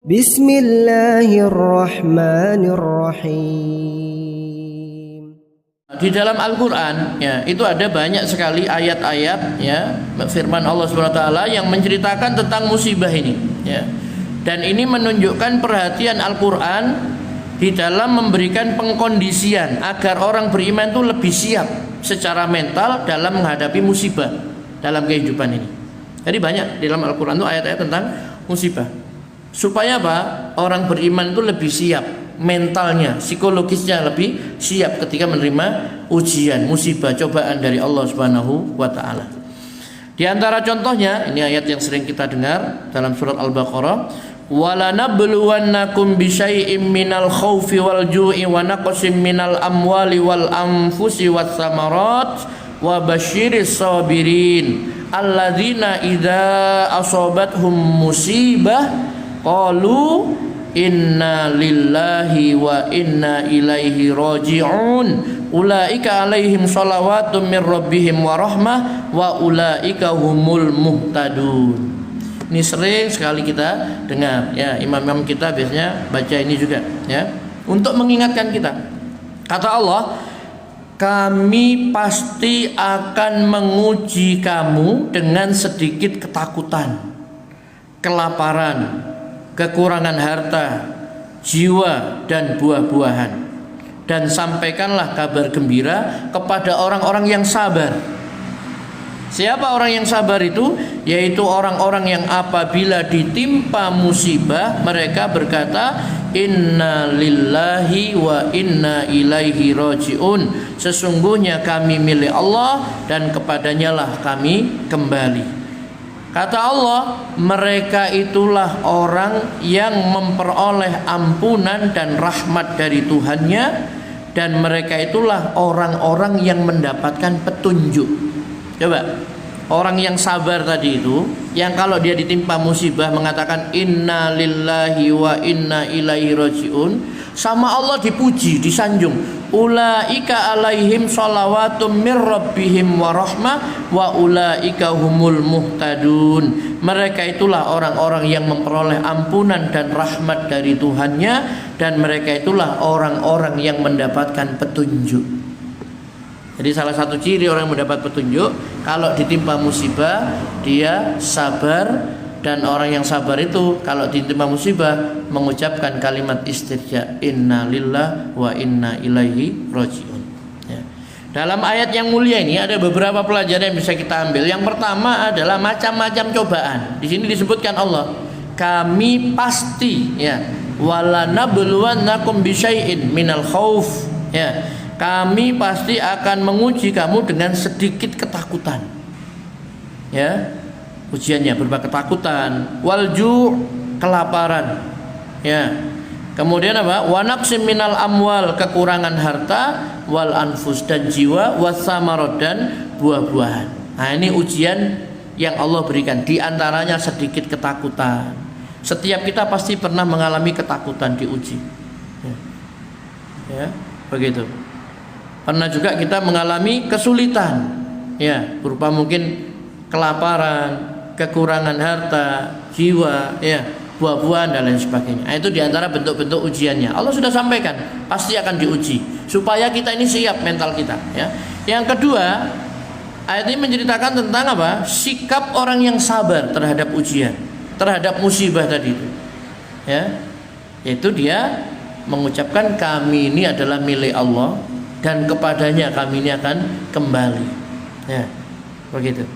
Bismillahirrahmanirrahim. Di dalam Al-Quran ya, itu ada banyak sekali ayat-ayat ya, firman Allah SWT yang menceritakan tentang musibah ini ya. Dan ini menunjukkan perhatian Al-Quran di dalam memberikan pengkondisian agar orang beriman itu lebih siap secara mental dalam menghadapi musibah dalam kehidupan ini. Jadi banyak di dalam Al-Quran itu ayat-ayat tentang musibah. Supaya apa? Orang beriman itu lebih siap mentalnya, psikologisnya lebih siap ketika menerima ujian, musibah, cobaan dari Allah Subhanahu wa taala. Di antara contohnya, ini ayat yang sering kita dengar dalam surat Al-Baqarah, "Walanabluwannakum bisyai'im minal khaufi wal ju'i wa naqsim minal amwali wal anfusi was samarat wa basyiris sabirin alladzina idza asabathum musibah qalu inna lillahi wa inna ilaihi raji'un ulaika alaihim shalawatun min rabbihim wa rahmah wa ulaika humul muhtadun." Ini sering sekali kita dengar ya, imam-imam kita biasanya baca ini juga ya, untuk mengingatkan kita. Kata Allah, kami pasti akan menguji kamu dengan sedikit ketakutan, kelaparan, kekurangan harta, jiwa dan buah-buahan. Dan sampaikanlah kabar gembira kepada orang-orang yang sabar. Siapa orang yang sabar itu? Yaitu orang-orang yang apabila ditimpa musibah mereka berkata, inna lillahi wa inna ilaihi raji'un. Sesungguhnya kami milik Allah dan kepadanya lah kami kembali. Kata Allah, mereka itulah orang yang memperoleh ampunan dan rahmat dari Tuhannya, dan mereka itulah orang-orang yang mendapatkan petunjuk. Coba, orang yang sabar tadi itu, yang kalau dia ditimpa musibah mengatakan inna lillahi wa inna ilaihi raji'un, sama Allah dipuji, disanjung. Ulaika alaihim shalawatum mir rabbihim wa rahmah wa ulaika humul muhtadun. Mereka itulah orang-orang yang memperoleh ampunan dan rahmat dari Tuhannya, dan mereka itulah orang-orang yang mendapatkan petunjuk. Jadi salah satu ciri orang yang mendapat petunjuk, kalau ditimpa musibah dia sabar. Dan orang yang sabar itu kalau ditimpa musibah mengucapkan kalimat istirja, inna lillah wa inna ilaihi raji'un ya. Dalam ayat yang mulia ini ada beberapa pelajaran yang bisa kita ambil. Yang pertama adalah macam-macam cobaan. Di sini disebutkan Allah, kami pasti ya, walanabluwannakum bisyai'in minal khauf ya, kami pasti akan menguji kamu dengan sedikit ketakutan ya. Ujiannya berupa ketakutan, walju, kelaparan ya. Kemudian apa? Wa naqsim minal amwal, kekurangan harta, wal anfus, dan jiwa, wasamarat, dan buah-buahan. Nah, ini ujian yang Allah berikan. Di antaranya sedikit ketakutan. Setiap kita pasti pernah mengalami ketakutan diuji ya, begitu. Pernah juga kita mengalami kesulitan ya, berupa mungkin kelaparan, kekurangan harta, jiwa ya, buah-buahan dan lain sebagainya. Nah, itu diantara bentuk-bentuk ujiannya. Allah sudah sampaikan pasti akan diuji supaya kita ini siap mental kita ya. Yang kedua, ayat ini menceritakan tentang apa? Sikap orang yang sabar terhadap ujian, terhadap musibah tadi itu ya. Yaitu dia mengucapkan kami ini adalah milik Allah dan kepadanya kami ini akan kembali ya, begitu.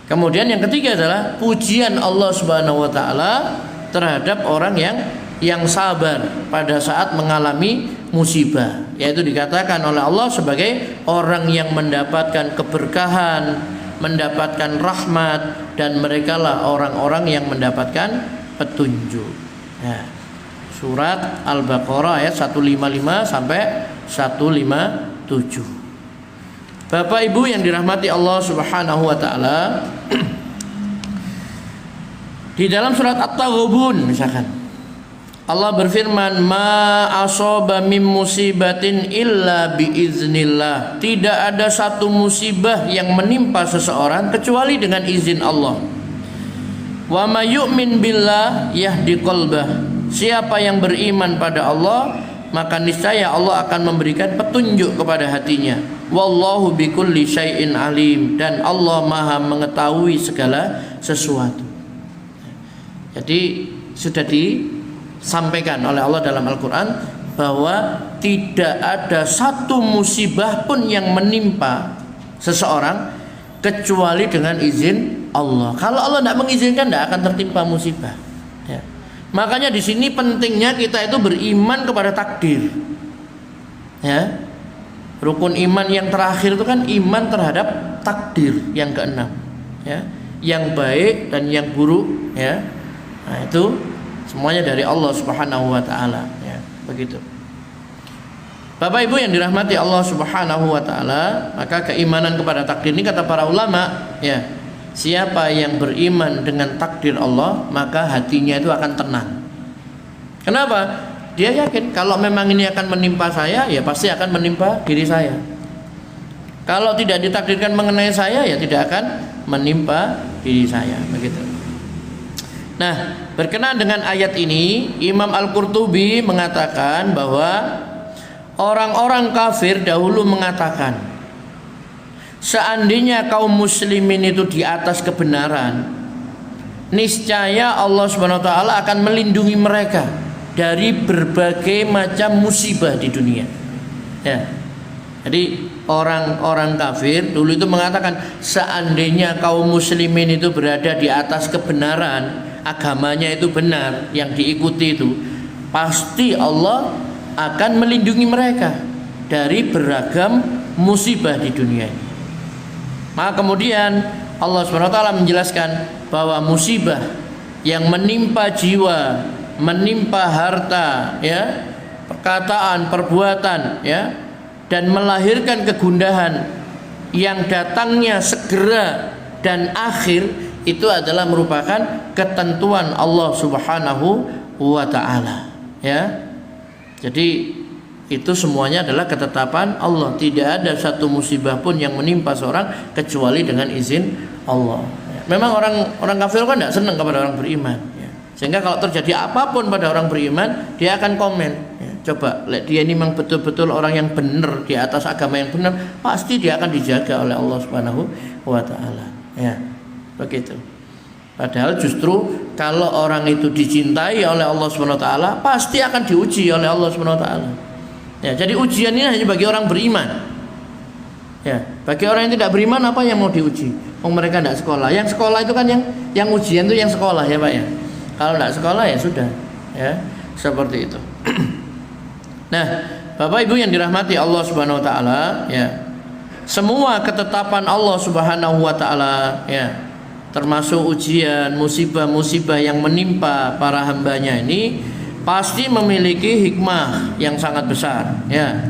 Kemudian yang ketiga adalah pujian Allah Subhanahu wa taala terhadap orang yang sabar pada saat mengalami musibah, yaitu dikatakan oleh Allah sebagai orang yang mendapatkan keberkahan, mendapatkan rahmat, dan merekalah orang-orang yang mendapatkan petunjuk. Nah, surat Al-Baqarah ayat 155 sampai 157. Bapak Ibu yang dirahmati Allah Subhanahu wa taala, di dalam surat At-Taghabun misalkan Allah berfirman, ma asaba min musibatin illa biiznillah. Tidak ada satu musibah yang menimpa seseorang kecuali dengan izin Allah. Wa may yu'min billah yahdi qalbah. siapa yang beriman pada Allah, maka niscaya Allah akan memberikan petunjuk kepada hatinya. Wallahu bikulli syai'in alim, dan Allah Maha mengetahui segala sesuatu. Jadi sudah disampaikan oleh Allah dalam Al-Qur'an bahwa tidak ada satu musibah pun yang menimpa seseorang kecuali dengan izin Allah. Kalau Allah tidak mengizinkan, tidak akan tertimpa musibah. Ya. Makanya di sini pentingnya kita itu beriman kepada takdir. Ya. Rukun iman yang terakhir itu kan iman terhadap takdir yang keenam. Ya. Yang baik dan yang buruk. Ya. Nah, itu semuanya dari Allah Subhanahu Wa Taala. Ya. Begitu. Bapak Ibu yang dirahmati Allah Subhanahu Wa Taala, maka keimanan kepada takdir ini kata para ulama, ya, siapa yang beriman dengan takdir Allah, maka hatinya itu akan tenang. Kenapa? Dia yakin kalau memang ini akan menimpa saya, ya pasti akan menimpa diri saya. Kalau tidak ditakdirkan mengenai saya, ya tidak akan menimpa diri saya. Begitu. Nah, berkenaan dengan ayat ini, Imam Al-Qurtubi mengatakan bahwa orang-orang kafir dahulu mengatakan, seandainya kaum muslimin itu di atas kebenaran, niscaya Allah Subhanahu wa taala akan melindungi mereka dari berbagai macam musibah di dunia. Ya. Jadi orang-orang kafir dulu itu mengatakan, seandainya kaum muslimin itu berada di atas kebenaran, agamanya itu benar, yang diikuti itu, pasti Allah akan melindungi mereka dari beragam musibah di dunia ini. Maka kemudian Allah SWT menjelaskan bahwa musibah yang menimpa jiwa, menimpa harta, ya, perkataan, perbuatan, ya, dan melahirkan kegundahan yang datangnya segera dan akhir, itu adalah merupakan ketentuan Allah Subhanahu wa taala. Ya. Jadi itu semuanya adalah ketetapan Allah. Tidak ada satu musibah pun yang menimpa seorang kecuali dengan izin Allah. Memang orang kafir kan tidak senang kepada orang beriman. Sehingga kalau terjadi apapun pada orang beriman, dia akan komen. Coba, dia ini memang betul-betul orang yang benar, di atas agama yang benar, pasti dia akan dijaga oleh Allah Subhanahu wa taala. Ya, begitu. Padahal justru kalau orang itu dicintai oleh Allah Subhanahu wa taala, pasti akan diuji oleh Allah Subhanahu wa taala. Ya, jadi ujian ini hanya bagi orang beriman. Ya, bagi orang yang tidak beriman, apa yang mau diuji? Mereka tidak sekolah. Yang sekolah itu kan yang ujian itu yang sekolah, ya Pak ya. Kalau tidak sekolah ya sudah. Ya, seperti itu. Nah, Bapak Ibu yang dirahmati Allah Subhanahu wa taala, ya. Semua ketetapan Allah Subhanahu wa taala, ya, termasuk ujian, musibah-musibah yang menimpa para hambanya ini pasti memiliki hikmah yang sangat besar, ya.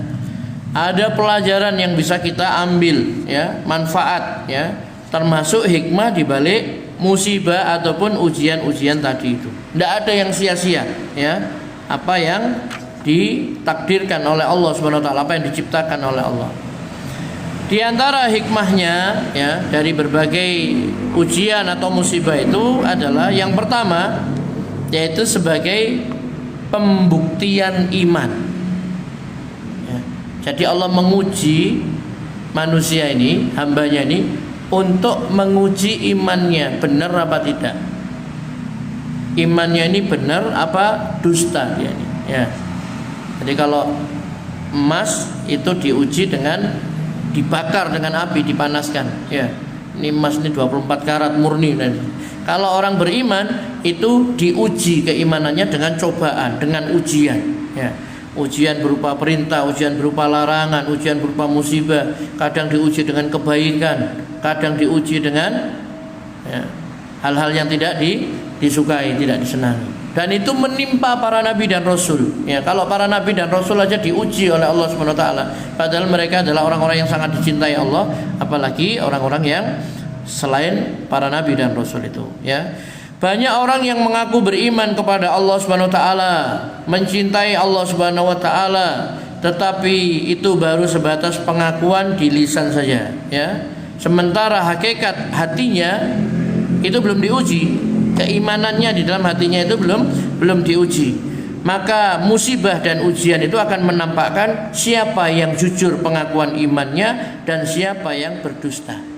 Ada pelajaran yang bisa kita ambil, ya, manfaat, ya, termasuk hikmah di balik musibah ataupun ujian-ujian tadi itu. Tidak ada yang sia-sia, ya. Apa yang ditakdirkan oleh Allah Subhanahu wa taala, apa yang diciptakan oleh Allah. Di antara hikmahnya, ya, dari berbagai ujian atau musibah itu adalah yang pertama, yaitu sebagai pembuktian iman. Ya. Jadi Allah menguji manusia ini, hambanya ini, untuk menguji imannya benar apa tidak. Imannya ini benar apa dusta dia ini. Ya. Jadi kalau emas itu diuji dengan dibakar dengan api, dipanaskan, ya. Ini emas ini 24 karat murni. Kalau orang beriman itu diuji keimanannya dengan cobaan, dengan ujian, ya. Ujian berupa perintah, ujian berupa larangan, ujian berupa musibah. Kadang diuji dengan kebaikan, kadang diuji dengan, ya, hal-hal yang tidak disukai, tidak disenangi. Dan itu menimpa para nabi dan rasul. Ya, kalau para nabi dan rasul aja diuji oleh Allah Subhanahu wa taala, padahal mereka adalah orang-orang yang sangat dicintai Allah, apalagi orang-orang yang selain para nabi dan rasul itu, ya. Banyak orang yang mengaku beriman kepada Allah Subhanahu wa taala, mencintai Allah Subhanahu wa taala, tetapi itu baru sebatas pengakuan di lisan saja, ya. Sementara hakikat hatinya itu belum diuji. Keimanannya di dalam hatinya itu belum diuji. maka musibah dan ujian itu akan menampakkan siapa yang jujur pengakuan imannya dan siapa yang berdusta.